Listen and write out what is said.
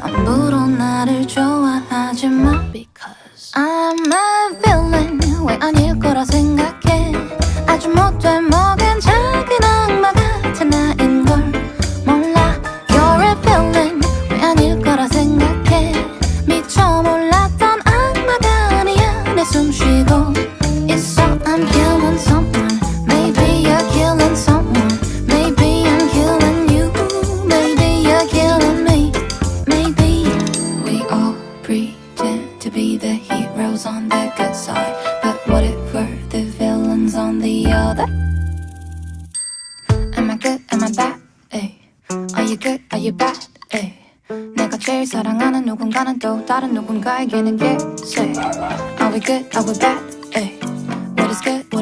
함부로 나를 좋아하지 마 Because I'm a villain 왜 아닐 거라 생각해 아주 못돼 먹은 작은 악마 같은 나인걸 몰라 You're a villain 왜 아닐 거라 생각해 미처 몰랐던 악마가 아니야 내 숨쉬고 있어 I'm killing someone Maybe you're killing someone Maybe I'm killing you Maybe you're killing me Maybe we all pretend to be the heroes on the good side But what if we're the villains on the other? Am I good? Am I bad? Ay. Are you good? Are you bad? Ay. 내가 제일 사랑하는 누군가는 또 다른 누군가에게는 gay Say Are we good? Are we bad?